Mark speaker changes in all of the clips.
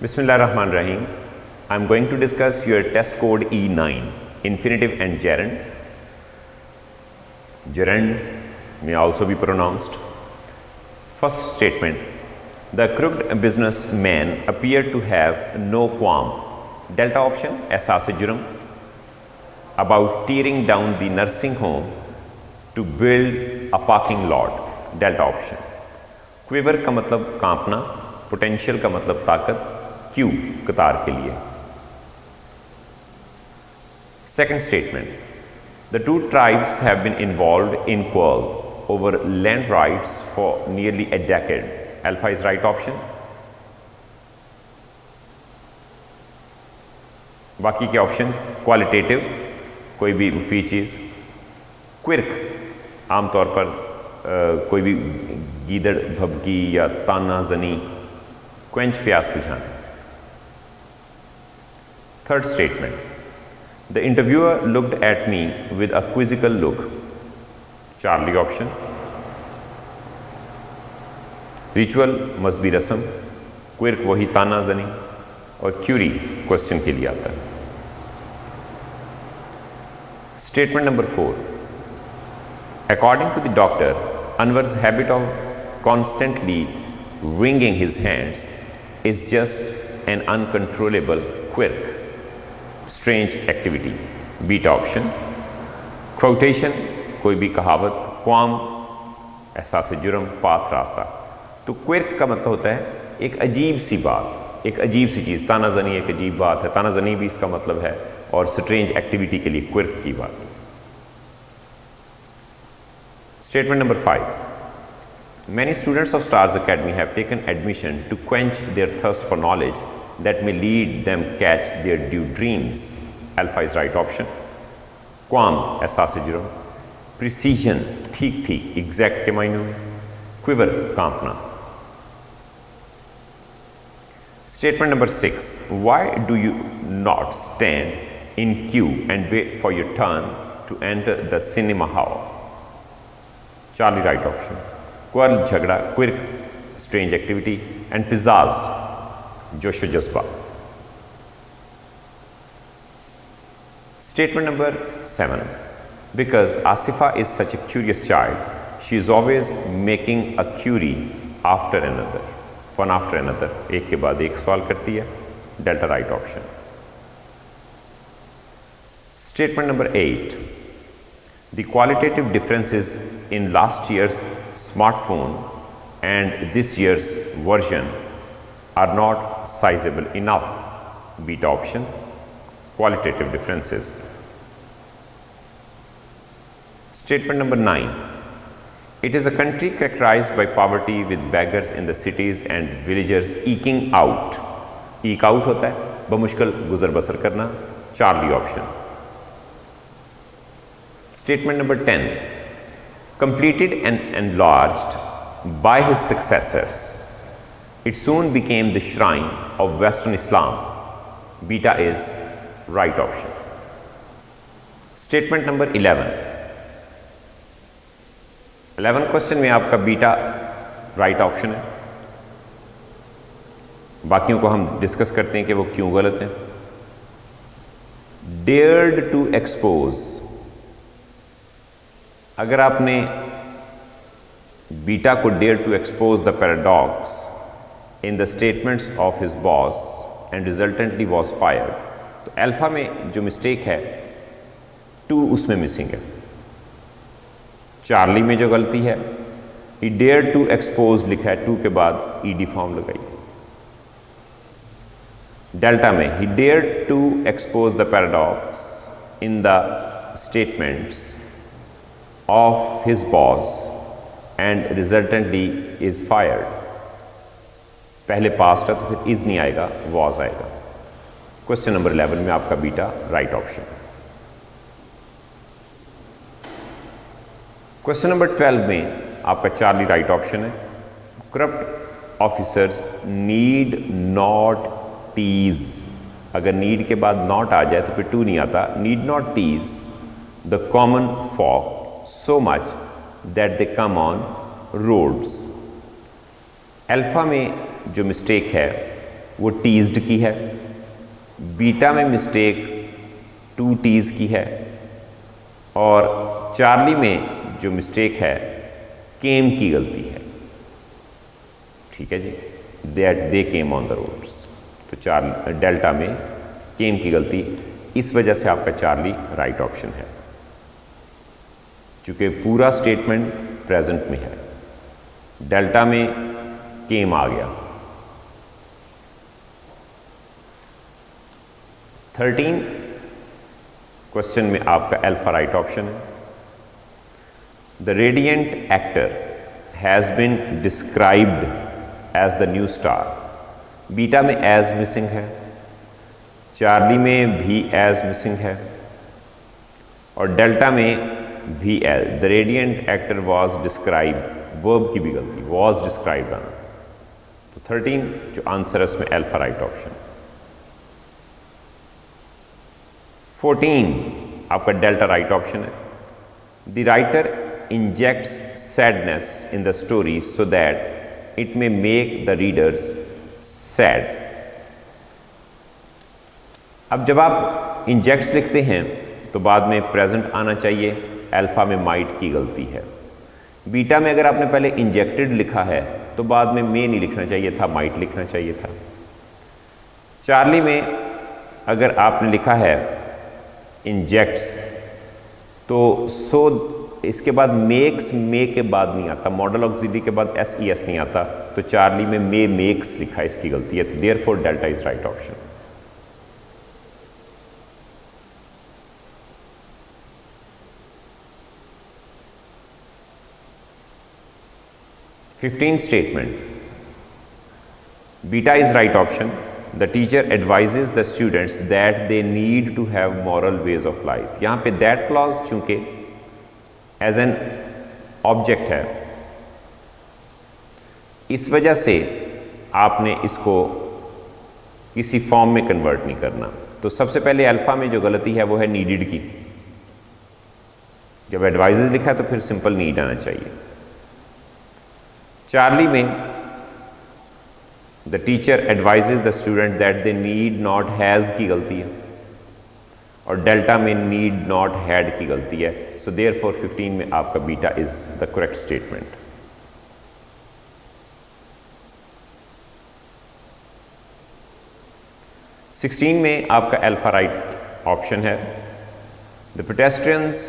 Speaker 1: Bismillahirrahmanirrahim. I am going to discuss your test code E9, infinitive and gerund. Gerund may also be pronounced. First statement, the crooked businessman appeared to have no qualm. Delta option, एहसास जुर्म, about tearing down the nursing home to build a parking lot. Delta option. Quiver का मतलब कांपना, potential का मतलब ताकत, Q कतार के लिए. Second statement, the two tribes have been involved in quarrel over land rights for nearly a decade. Alpha is right option. बाकी के ऑप्शन क्वालिटेटिव, कोई भी मुफीद चीज़. क्विर्क आमतौर पर कोई भी गीदड़ भभकी या ताना जनी, क्वेंच प्यास बुझाना. Third statement, the interviewer looked at me with a quizzical look. Charlie option. Ritual must be rasam, quirk वही ताना जनी, और क्यूरी क्वेश्चन के लिए आता है. Statement number 4. According to the doctor, Anwar's habit of constantly wringing his hands is just an uncontrollable quirk. Strange activity. Beta option. Quotation, कोई भी कहावत, क्वाम एहसास जुर्म, पाथ रास्ता. तो क्विर्क का मतलब होता है एक अजीब सी बात, एक अजीब सी चीज़. ताना जनी एक अजीब बात है, ताना जनी भी इसका मतलब है, और स्ट्रेंज एक्टिविटी के लिए क्विर्क की बात. Statement number 5. Many students of Stars Academy have taken admission to quench their thirst for knowledge that may lead them catch their due dreams. Alpha is right option. Quam एहसास जुर्म, precision ठीक ठीक, exact के मायने में, quiver कांपना. Statement number 6. Why do you not stand in queue and wait for your turn to enter the cinema hall? Charlie right option. Quarrel झगड़ा, quirk strange activity, and pizzazz जोशो जज्बा. Statement number 7. Because Asifa is such a curious child, she is always making a query after another, one after another, एक के बाद एक सवाल करती है. Delta right option. Statement number 8. The qualitative differences in last year's smartphone and this year's version are not sizable enough. Beta option. Qualitative differences. Statement number 9. It is a country characterized by poverty with beggars in the cities and villagers eking out. Eke out होता है बमुश्किल गुजर बसर करना. Charlie option. Statement number 10. Completed and enlarged by his successors, it soon became the shrine of Western Islam. Beta is right option. Statement number 11. 11 question में आपका beta right option है. बाकियों को हम डिस्कस करते हैं कि वो क्यों गलत है. डेयर्ड टू एक्सपोज, अगर आपने बीटा को dare to expose the paradox in the statements of his boss and resultantly was fired, तो अल्फा में जो मिस्टेक है 2 उसमें मिसिंग है. चार्ली में जो गलती है, ही डेयर टू एक्सपोज लिखा है, 2 के बाद ईडी फॉर्म लगाई. डेल्टा में ही dare to expose the paradox in the statements of his boss and resultantly is fired. पहले पास्ट है तो फिर is नहीं आएगा, was आएगा. क्वेश्चन नंबर 11 में आपका beta right option. Question number 12 में आपका चार्ली राइट ऑप्शन है. Corrupt officers need not tease, अगर नीड के बाद नॉट आ जाए तो फिर 2 नहीं आता. Need not tease the common folk so much that they come on roads. Alpha में जो मिस्टेक है वो टीज्ड की है, बीटा में मिस्टेक टू टीज की है, और चार्ली में जो मिस्टेक है केम की गलती है। ठीक है जी, that they came on the roads. तो डेल्टा में केम की गलती, इस वजह से आपका चार्ली राइट ऑप्शन है, चूंकि पूरा स्टेटमेंट प्रेजेंट में है, डेल्टा में केम आ गया। 13 क्वेश्चन में आपका अल्फा राइट ऑप्शन है। The radiant actor has been described as the new star. Beta में एज मिसिंग है, चार्ली में भी एज मिसिंग है, और डेल्टा में भी as. The radiant actor was describe, verb की भी गलती, वॉज डिस्क्राइब आना था। तो 13 जो आंसर है उसमें अल्फा राइट ऑप्शन। 14 आपका डेल्टा राइट ऑप्शन है। The writer injects sadness in the story so that it may make the readers sad. अब जब आप इंजेक्ट्स लिखते हैं तो बाद में प्रेजेंट आना चाहिए, अल्फा में माइट की गलती है। बीटा में अगर आपने पहले इंजेक्टेड लिखा है तो बाद में मे नहीं लिखना चाहिए था, माइट लिखना चाहिए था। चार्ली में अगर आपने लिखा है इंजेक्ट्स तो सो इसके बाद मेक्स, मे के बाद नहीं आता, मॉडल ऑक्सिलरी के बाद एस नहीं आता, तो चार्ली में मे मेक्स लिखा है, इसकी गलती है। तो therefore delta is right option. Fifteen statement, beta is right option. The teacher advises the students that they need to have moral ways of life. यहां पे दैट क्लॉज चूंकि एज एन ऑब्जेक्ट है, इस वजह से आपने इसको किसी फॉर्म में कन्वर्ट नहीं करना। तो सबसे पहले अल्फा में जो गलती है वो है नीडेड की। जब एडवाइजेज लिखा है तो फिर सिंपल नीड आना चाहिए। चार्ली में the teacher advises the student that they need not has की गलती है, और डेल्टा में नीड नॉट हैड की गलती है। सो देयरफॉर 15 में आपका beta is the correct statement. Sixteen में आपका अल्फा राइट ऑप्शन है। The pedestrians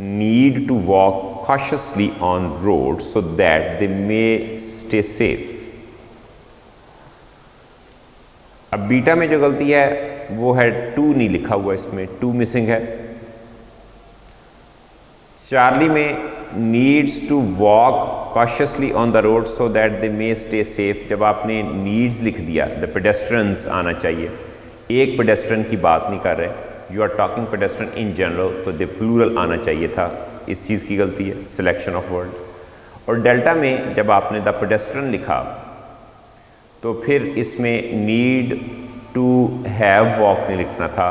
Speaker 1: need to walk cautiously on road so that they may stay safe। अब बीटा में जो गलती है वो है टू नहीं लिखा हुआ, इसमें टू मिसिंग है। चार्ली में needs to walk cautiously on the road so that they may stay safe। जब आपने नीड्स लिख दिया, द पेडेस्ट्रियंस आना चाहिए, एक पेडेस्ट्रियन की बात नहीं कर रहे, you are talking pedestrian in general, तो द प्लूरल आना चाहिए था, इस चीज़ की गलती है, सिलेक्शन ऑफ वर्ड। और डेल्टा में जब आपने द पेडेस्ट्रियन लिखा तो फिर इसमें नीड टू हैव वॉक नहीं लिखना था,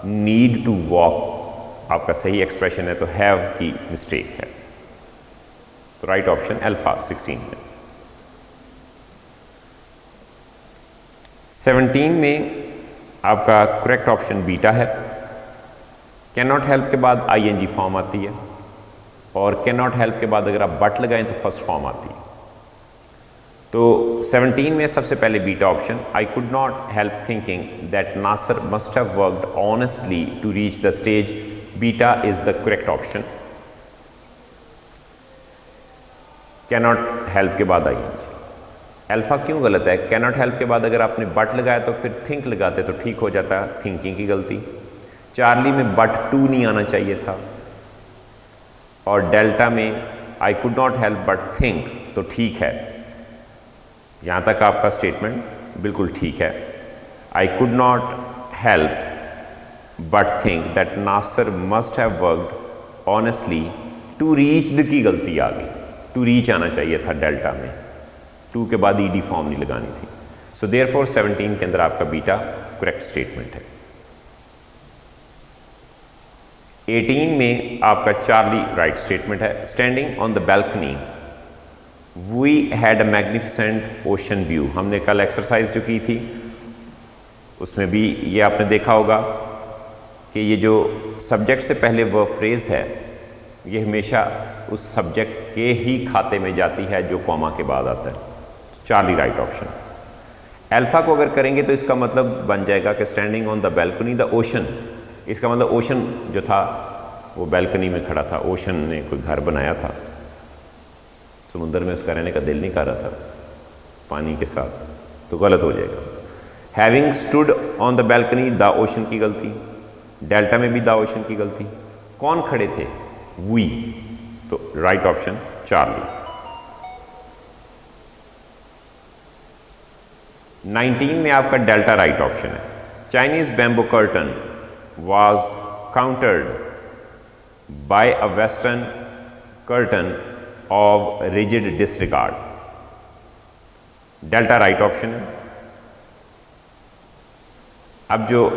Speaker 1: नीड टू वॉक आपका सही एक्सप्रेशन है, तो हैव की मिस्टेक है। तो राइट ऑप्शन अल्फा 16 में। 17 में आपका करेक्ट ऑप्शन बीटा है। कैन नॉट हेल्प के बाद आईएनजी फॉर्म आती है, और कैन नॉट हेल्प के बाद अगर आप बट लगाएं तो फर्स्ट फॉर्म आती है। तो 17 में सबसे पहले beta option, I could not help thinking that Nasser must have worked honestly to reach the stage. Beta is the correct option. Can not help के बाद आईएनजी। अल्फा क्यों गलत है? कैन नॉट हेल्प के बाद अगर आपने बट लगाया तो फिर थिंक लगाते तो ठीक हो जाता, थिंकिंग की गलती। चार्ली में बट टू नहीं आना चाहिए था, और डेल्टा में आई could not help but think, तो ठीक है। यहां तक आपका स्टेटमेंट बिल्कुल ठीक है। I could not help but think that Nasser must have worked honestly to reached की गलती आ गई, टू रीच आना चाहिए था डेल्टा में, टू के बाद ईडी फॉर्म नहीं लगानी थी। सो देयरफॉर 17 के अंदर आपका बीटा करेक्ट स्टेटमेंट है। 18 में आपका चार्ली राइट स्टेटमेंट है। Standing on the balcony we had a magnificent ocean view. हमने कल एक्सरसाइज जो की थी उसमें भी ये आपने देखा होगा कि ये जो सब्जेक्ट से पहले वर्ब फ्रेज है ये हमेशा उस सब्जेक्ट के ही खाते में जाती है जो कॉमा के बाद आता है। Charlie right option. अल्फा को अगर करेंगे तो इसका मतलब बन जाएगा कि standing on the balcony the ocean. इसका मतलब ओशन जो था वो बैल्कनी में खड़ा था, ओशन ने कोई घर बनाया था, समुद्र में उसका रहने का दिल नहीं कर रहा था पानी के साथ, तो गलत हो जाएगा। Having stood on the balcony the ocean की गलती, डेल्टा में भी द ओशन की गलती। कौन खड़े थे? वी। तो राइट ऑप्शन चार्ली। 19 में आपका डेल्टा राइट ऑप्शन है। Chinese bamboo curtain was countered by a western curtain of rigid disregard. Delta right option है। अब जो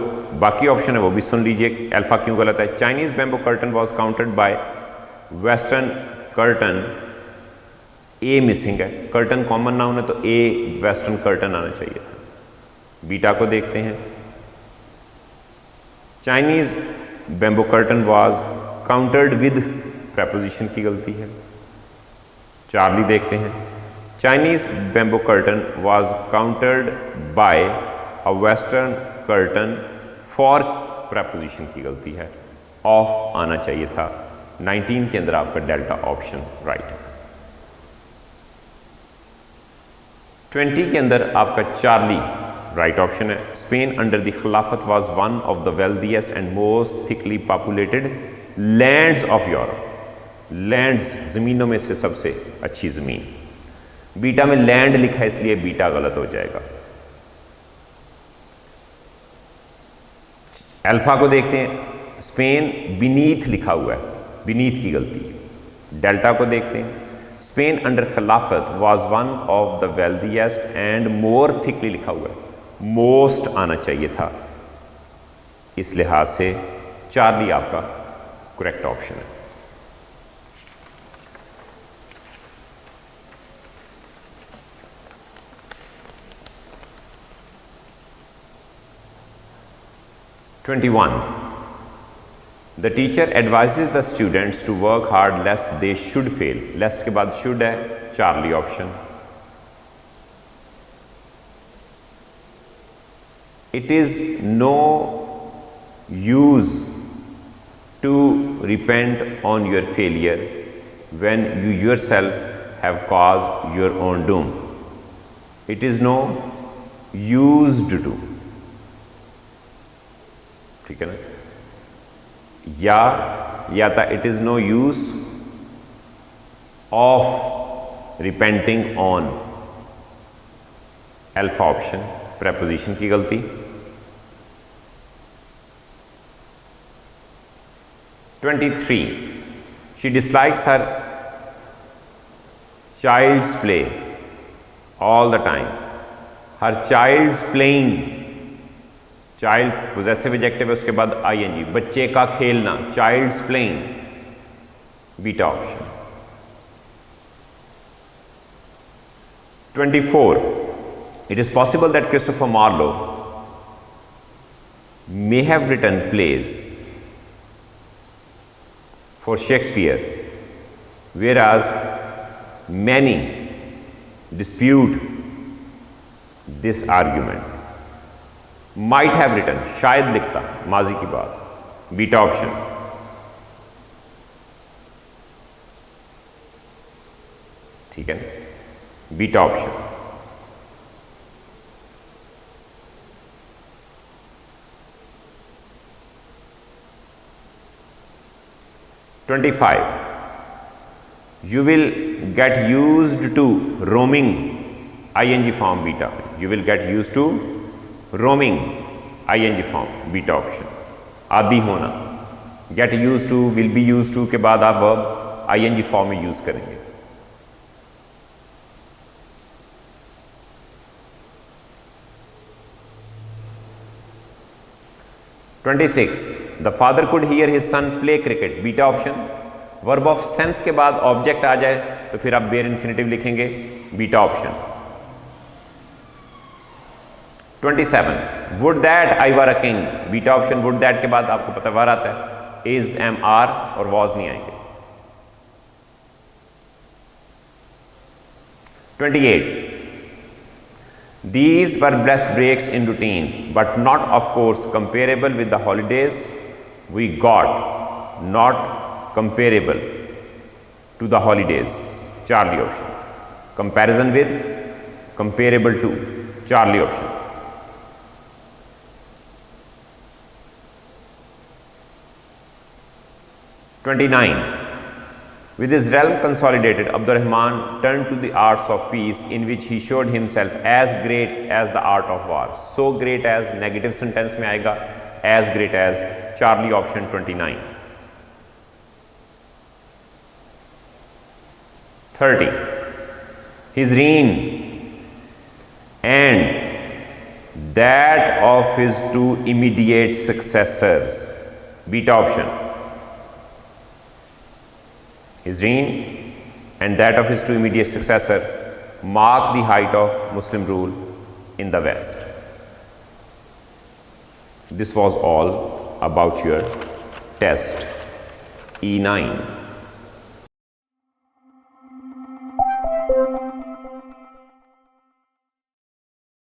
Speaker 1: बाकी ऑप्शन है वो भी सुन लीजिए, अल्फा क्यों गलत है। Chinese bamboo curtain was countered bye western curtain, A missing है, कर्टन कॉमन नाउन है तो ए वेस्टर्न कर्टन आना चाहिए था। बीटा को देखते हैं। Chinese bamboo curtain was countered with preposition की गलती है। चार्ली देखते हैं। Chinese bamboo curtain was countered by a western curtain for preposition की गलती है, ऑफ आना चाहिए था। 19 के अंदर आपका डेल्टा ऑप्शन राइट है। 20 के अंदर आपका चार्ली राइट ऑप्शन है। स्पेन अंडर द खिलाफत was one of the wealthiest and most thickly populated lands of Europe. Lands जमीनों में से सबसे अच्छी जमीन। बीटा में लैंड लिखा है इसलिए बीटा गलत हो जाएगा। अल्फा को देखते हैं। स्पेन बीनीथ लिखा हुआ है, बीनीथ की गलती है। डेल्टा को देखते हैं। स्पेन अंडर खिलाफत was one of the wealthiest and more thickly लिखा हुआ है, मोस्ट आना चाहिए था। इस लिहाज से चार्ली आपका करेक्ट ऑप्शन है। Twenty-one. The teacher advises the students to work hard lest they should fail. Lest के बाद should है, Charlie option. It is no use to repent on your failure when you yourself have caused your own doom. It is no used to, ठीक है ना, या था it is no use of repenting on, alpha option, preposition की गलती। Twenty three, she dislikes her child's play all the time. Her child's playing, child possessive adjective है, उसके बाद आईएनजी, बच्चे का खेलना, child's playing, beta option. 24, it is possible that Christopher Marlowe may have written plays for Shakespeare, whereas many dispute this argument. Might have written, शायद लिखता, माजी की बात, बीटा ऑप्शन। ठीक है, beta option. (25) You will get used to roaming, ing form beta, you will get used to roaming, ing form beta option. आदि होना, get used to, will be used to के बाद आप वर्ब ing फॉर्म में use करेंगे। (26) The father could hear his son play cricket, beta option. Verb of sense के बाद object आ जाए तो फिर आप बेयर इन्फिनेटिव लिखेंगे, beta option. 27 would that I were a king, beta option. Would that के बाद आपको पता वर आता है, इज, एम, आर और वॉज नहीं आएंगे। 28 these were blessed breaks in routine but not of course comparable with the holidays we got, not comparable to the holidays, Charlie option। comparison with, comparable to, Charlie option। 29 with his realm consolidated, Abdurrahman turned to the arts of peace in which he showed himself as great as the art of war। so great as negative sentence में आएगा, as great as, Charlie option 29। 30 his reign and that of his two immediate successors, beta option। his reign and that of his two immediate successor mark the height of Muslim rule in the West। This was all about your test E9।